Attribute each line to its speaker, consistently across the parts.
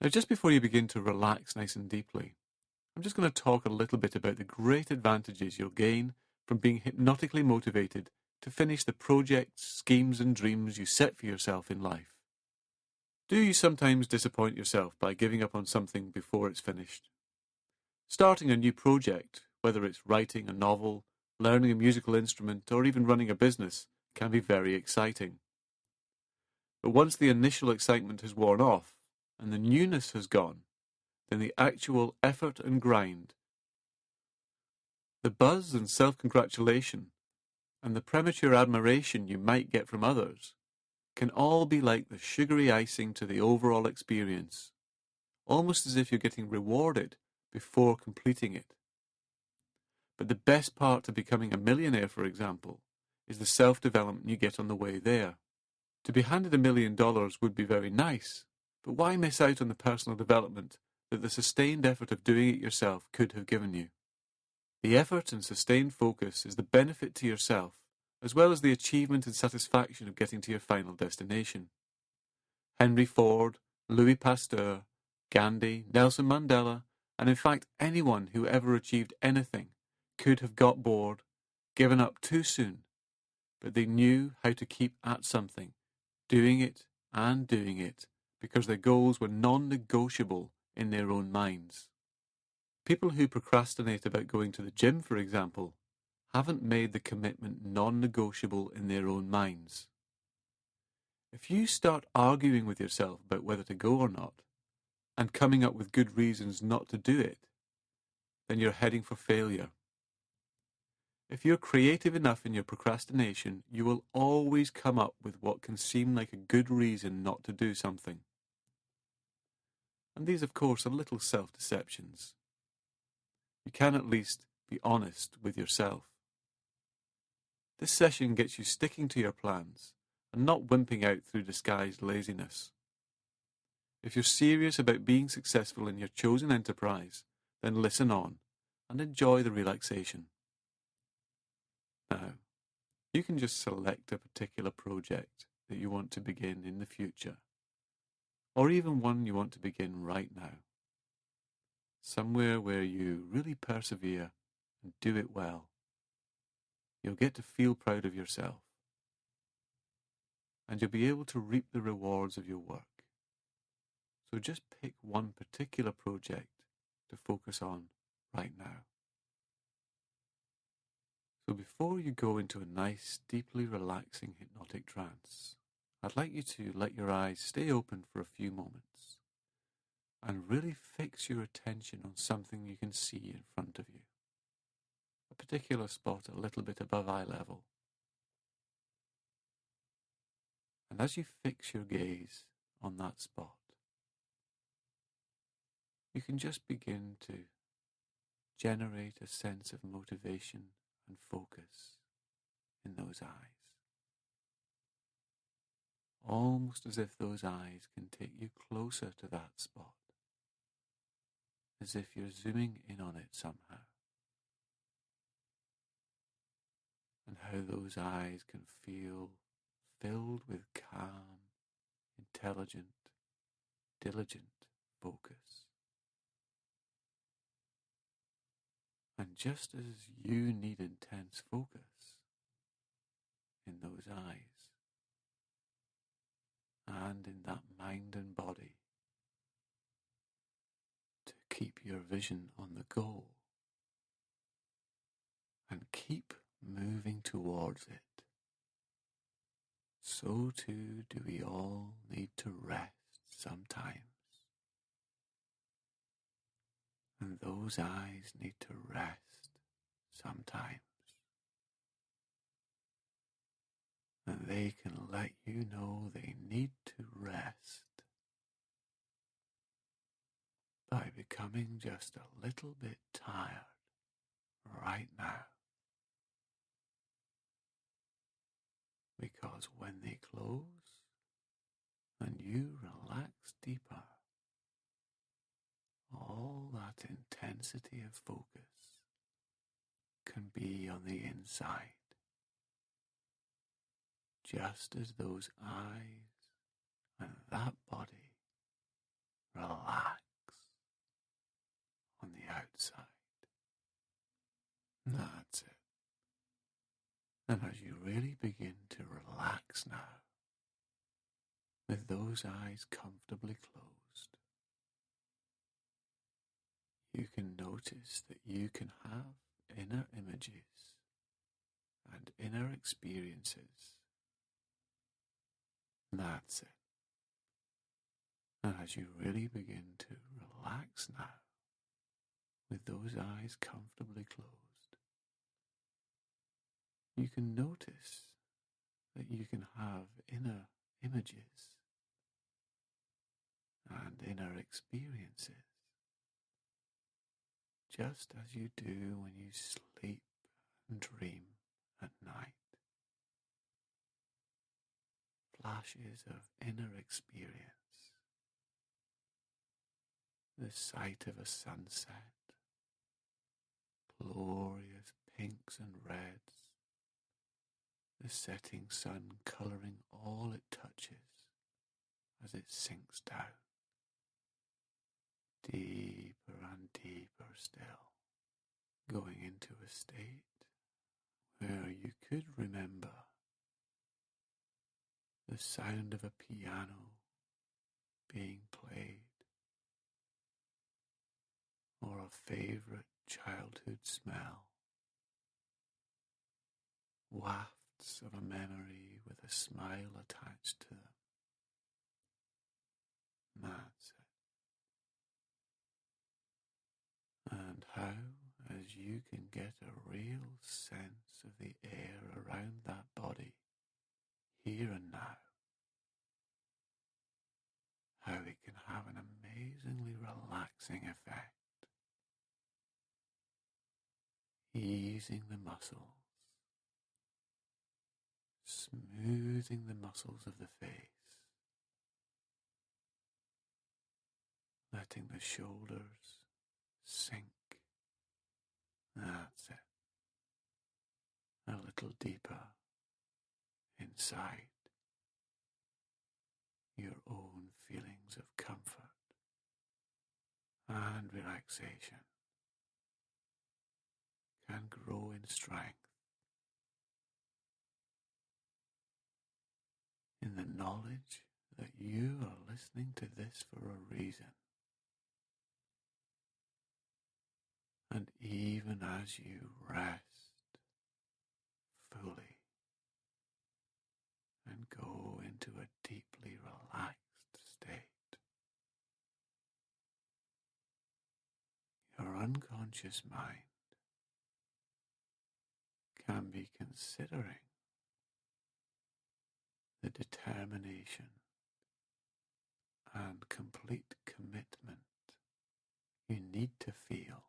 Speaker 1: Now, just before you begin to relax nice and deeply, I'm just going to talk a little bit about the great advantages you'll gain from being hypnotically motivated to finish the projects, schemes and dreams you set for yourself in life. Do you sometimes disappoint yourself by giving up on something before it's finished? Starting a new project, whether it's writing a novel, learning a musical instrument, or even running a business, can be very exciting. But once the initial excitement has worn off and the newness has gone, then the actual effort and grind, the buzz and self-congratulation, and the premature admiration you might get from others can all be like the sugary icing to the overall experience, almost as if you're getting rewarded before completing it. But the best part to becoming a millionaire, for example, is the self-development you get on the way there. To be handed $1 million would be very nice, but why miss out on the personal development that the sustained effort of doing it yourself could have given you? The effort and sustained focus is the benefit to yourself, as well as the achievement and satisfaction of getting to your final destination. Henry Ford, Louis Pasteur, Gandhi, Nelson Mandela, and in fact anyone who ever achieved anything could have got bored, given up too soon, but they knew how to keep at something, doing it because their goals were non-negotiable in their own minds. People who procrastinate about going to the gym, for example, haven't made the commitment non-negotiable in their own minds. If you start arguing with yourself about whether to go or not, and coming up with good reasons not to do it, then you're heading for failure. If you're creative enough in your procrastination, you will always come up with what can seem like a good reason not to do something. And these, of course, are little self-deceptions. You can at least be honest with yourself. This session gets you sticking to your plans and not wimping out through disguised laziness. If you're serious about being successful in your chosen enterprise, then listen on and enjoy the relaxation. Now, you can just select a particular project that you want to begin in the future, or even one you want to begin right now. Somewhere where you really persevere and do it well. You'll get to feel proud of yourself, and you'll be able to reap the rewards of your work. So just pick one particular project to focus on right now. So before you go into a nice, deeply relaxing hypnotic trance, I'd like you to let your eyes stay open for a few moments and really fix your attention on something you can see in front of you. A particular spot a little bit above eye level. And as you fix your gaze on that spot, you can just begin to generate a sense of motivation and focus in those eyes. Almost as if those eyes can take you closer to that spot, as if you're zooming in on it somehow. And how those eyes can feel filled with calm, intelligent, diligent focus. And just as you need intense focus in those eyes and in that mind and body to keep your vision on the goal and keep moving towards it, so too do we all need to rest sometimes. And those eyes need to rest sometimes. And they can let you know they need to rest by becoming just a little bit tired right now. Because when they close and you relax deeper, all that intensity of focus can be on the inside, just as those eyes and that body relax That's it. And as you really begin to relax now, with those eyes comfortably closed, you can notice that you can have inner images and inner experiences. That's it. And as you really begin to relax now, with those eyes comfortably closed, you can notice that you can have inner images and inner experiences, just as you do when you sleep and dream at night. Flashes of inner experience, the sight of a sunset, glorious pinks and reds, the setting sun colouring all it touches as it sinks down, deeper and deeper still, going into a state where you could remember the sound of a piano being played, or a favourite childhood smell, wafts of a memory with a smile attached to them. That's it. And how, as you can get a real sense of the air around that body, here and now, how it can have an amazingly relaxing effect, easing the muscles, smoothing the muscles of the face, letting the shoulders sink. That's it. A little deeper inside your own feelings of comfort and relaxation can grow in strength in the knowledge that you are listening to this for a reason. And even as you rest fully and go into a deeply relaxed state, your unconscious mind can be considering the determination and complete commitment you need to feel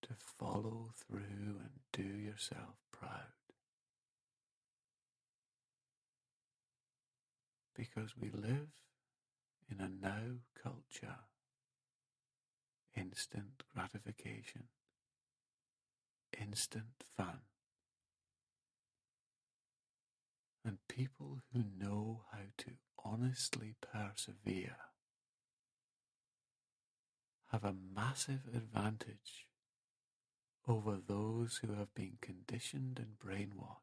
Speaker 1: to follow through and do yourself proud. Because we live in a now culture, instant gratification, instant fun, and people who know how to honestly persevere have a massive advantage over those who have been conditioned and brainwashed,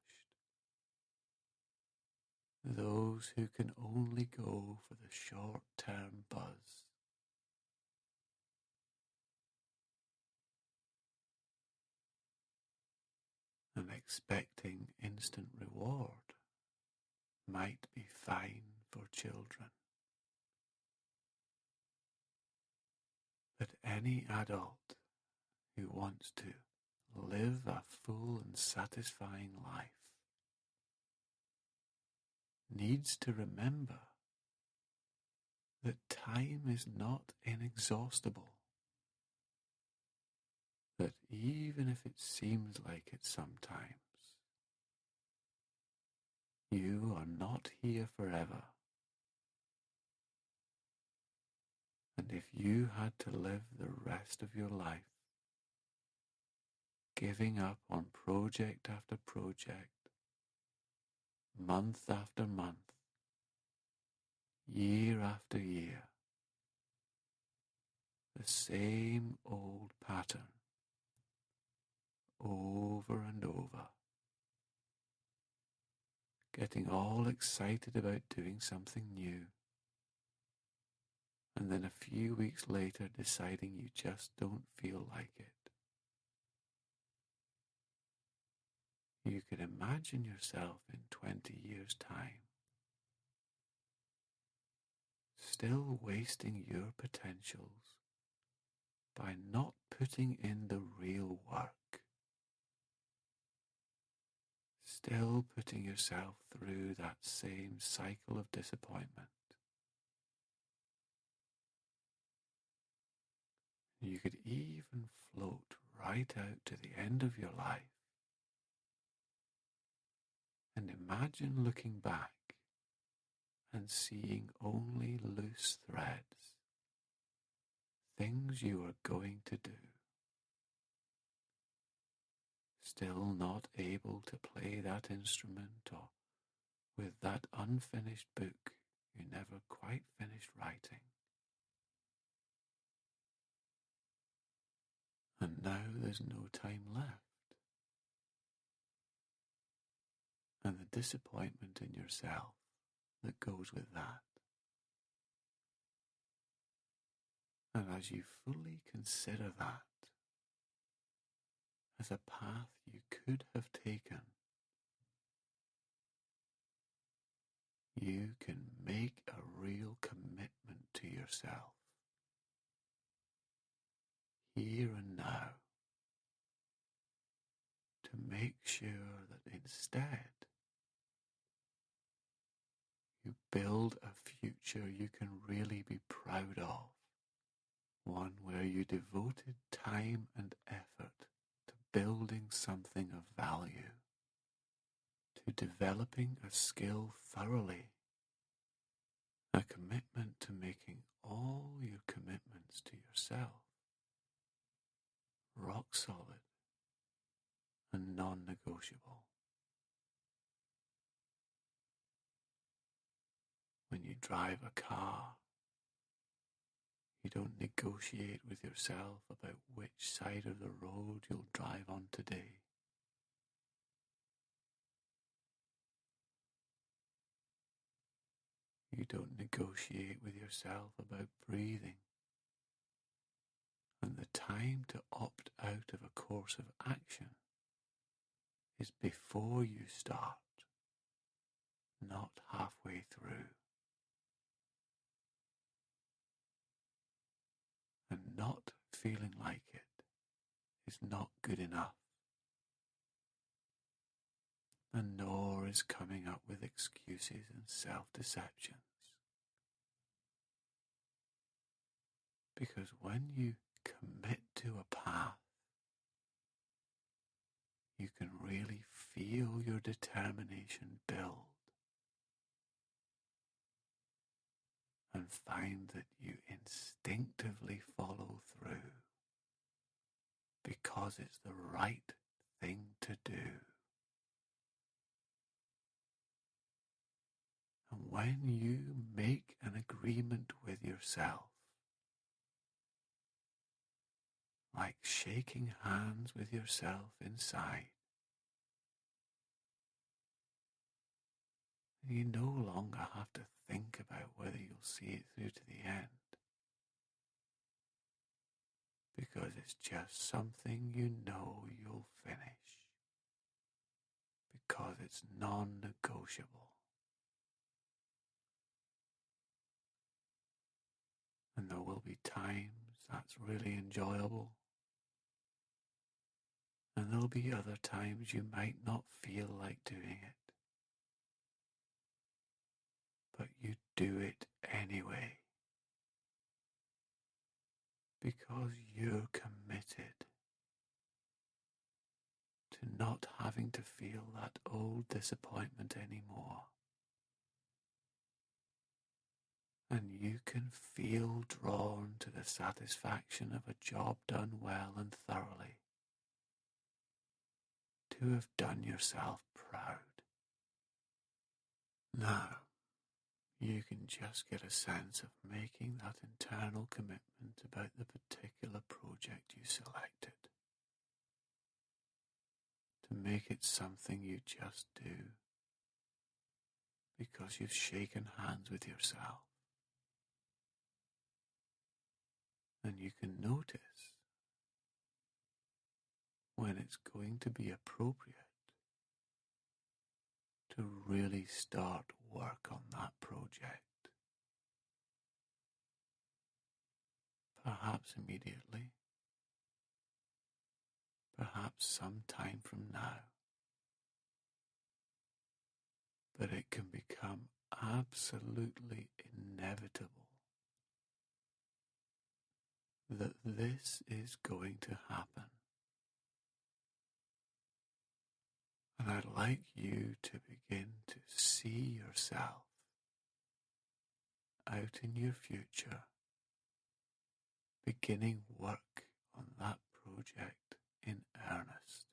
Speaker 1: those who can only go for the short-term buzz. And expecting instant reward might be fine for children. But any adult who wants to live a full and satisfying life needs to remember that time is not inexhaustible, that even if it seems like it sometimes, you are not here forever. And if you had to live the rest of your life giving up on project after project, month after month, year after year, the same old pattern, over and over, getting all excited about doing something new, and then a few weeks later deciding you just don't feel like it. You could imagine yourself in 20 years' time, still wasting your potentials by not putting in the real work, still putting yourself through that same cycle of disappointment. You could even float right out to the end of your life and imagine looking back and seeing only loose threads, things you are going to do, still not able to play that instrument or with that unfinished book you never quite finished writing. And now there's no time left. And the disappointment in yourself that goes with that. And as you fully consider that as a path you could have taken, you can make a real commitment to yourself, here and now, to make sure that instead you build a future you can really be proud of, one where you devoted time and effort to building something of value, to developing a skill thoroughly, a commitment to making all your commitments to yourself rock solid and non-negotiable. When you drive a car, you don't negotiate with yourself about which side of the road you'll drive on today. You don't negotiate with yourself about breathing and the time to opt out of a course of action is before you start, not halfway through. And not feeling like it is not good enough, and nor is coming up with excuses and self-deceptions. Because when you commit to a path, you can really feel your determination build and find that you instinctively follow through because it's the right thing to do. And when you make an agreement with yourself, like shaking hands with yourself inside, you no longer have to think about whether you'll see it through to the end, because it's just something you know you'll finish, because it's non-negotiable. And there will be times that's really enjoyable, and there'll be other times you might not feel like doing it, but you do it anyway, because you're committed to not having to feel that old disappointment anymore. And you can feel drawn to the satisfaction of a job done well and thoroughly, to have done yourself proud. Now, you can just get a sense of making that internal commitment about the particular project you selected. to make it something you just do because you've shaken hands with yourself. And you can notice when it's going to be appropriate to really start work on that project. Perhaps immediately, perhaps some time from now, but it can become absolutely inevitable that this is going to happen. And I'd like you to begin to see yourself out in your future, beginning work on that project in earnest.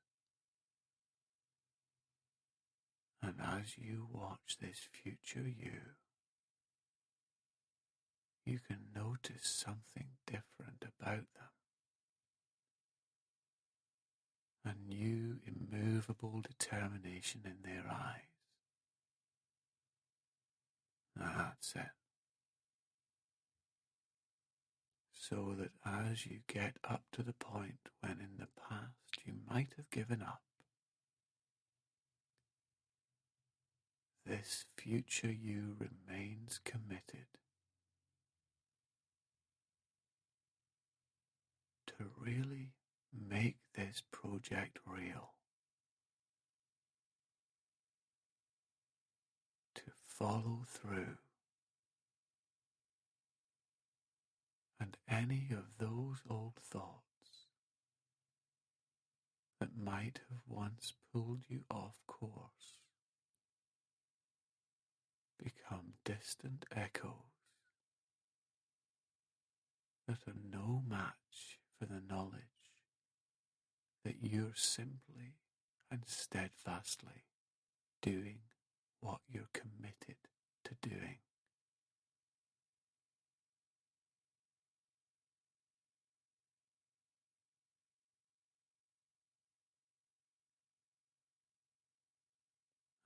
Speaker 1: And as you watch this future you can notice something different about them. A new immovable determination in their eyes. That's it. So that as you get up to the point when in the past you might have given up, this future you remains committed to really make this project real, to follow through, and any of those old thoughts that might have once pulled you off course become distant echoes that are no match for the knowledge that you're simply and steadfastly doing what you're committed to doing.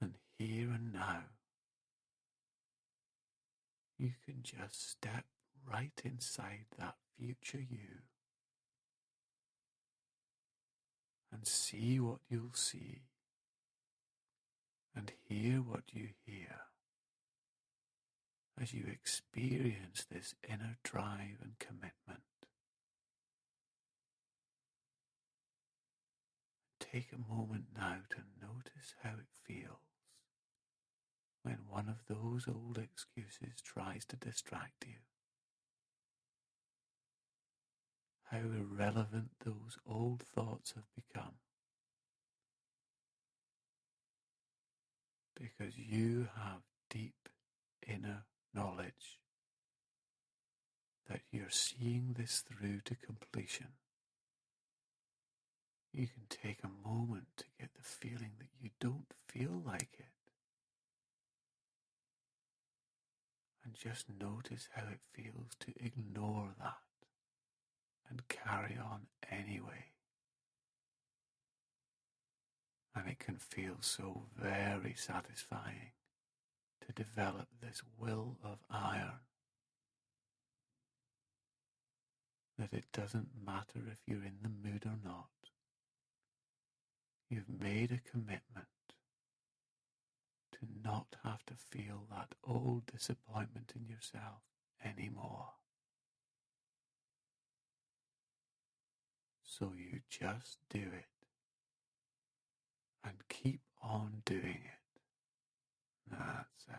Speaker 1: And here and now, you can just step right inside that future you and see what you'll see and hear what you hear as you experience this inner drive and commitment. Take a moment now to notice how it feels when one of those old excuses tries to distract you. How irrelevant those old thoughts have become. Because you have deep inner knowledge that you're seeing this through to completion. You can take a moment to get the feeling that you don't feel like it. And just notice how it feels to ignore that and carry on anyway. And it can feel so very satisfying to develop this will of iron that it doesn't matter if you're in the mood or not. You've made a commitment to not have to feel that old disappointment in yourself anymore. So you just do it and keep on doing it. That's it.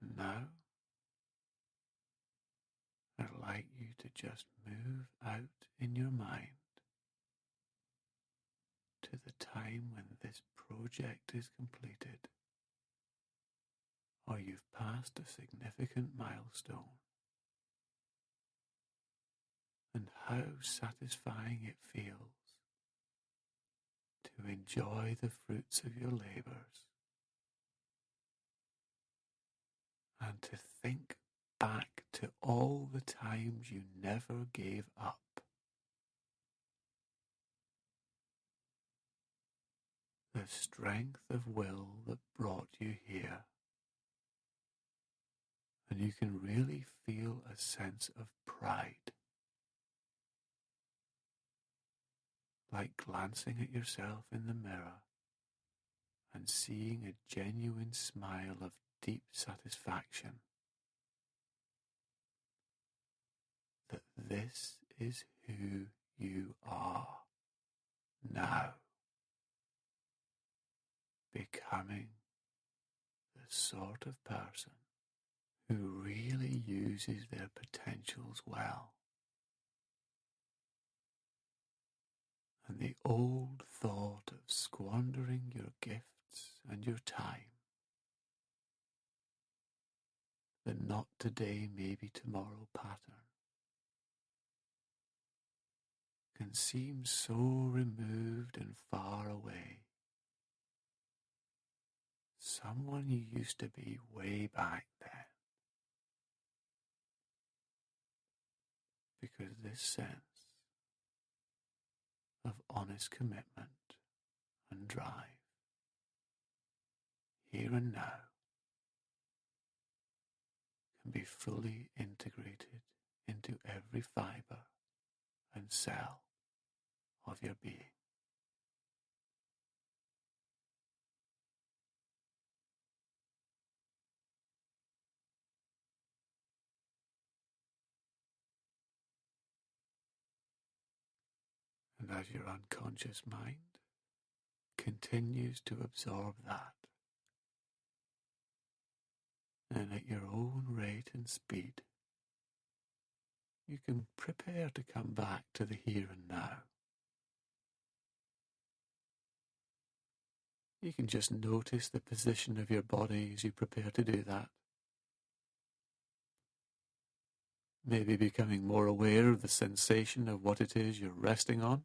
Speaker 1: And now, I'd like you to just move out in your mind to the time when this project is completed, or you've passed a significant milestone, and how satisfying it feels to enjoy the fruits of your labours, and to think back to all the times you never gave up. The strength of will that brought you here. And you can really feel a sense of pride, like glancing at yourself in the mirror and seeing a genuine smile of deep satisfaction that this is who you are now, becoming the sort of person who really uses their potentials well. And the old thought of squandering your gifts and your time, the not today, maybe tomorrow pattern, can seem so removed and far away. Someone you used to be way back then. Because this sense of honest commitment and drive, here and now, can be fully integrated into every fibre and cell of your being. And as your unconscious mind continues to absorb that, and at your own rate and speed, you can prepare to come back to the here and now. You can just notice the position of your body as you prepare to do that. Maybe becoming more aware of the sensation of what it is you're resting on.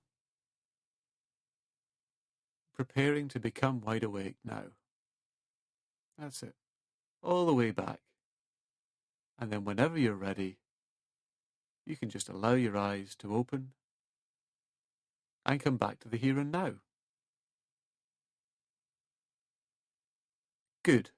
Speaker 1: Preparing to become wide awake now. That's it. All the way back. And then whenever you're ready, you can just allow your eyes to open and come back to the here and now. Good.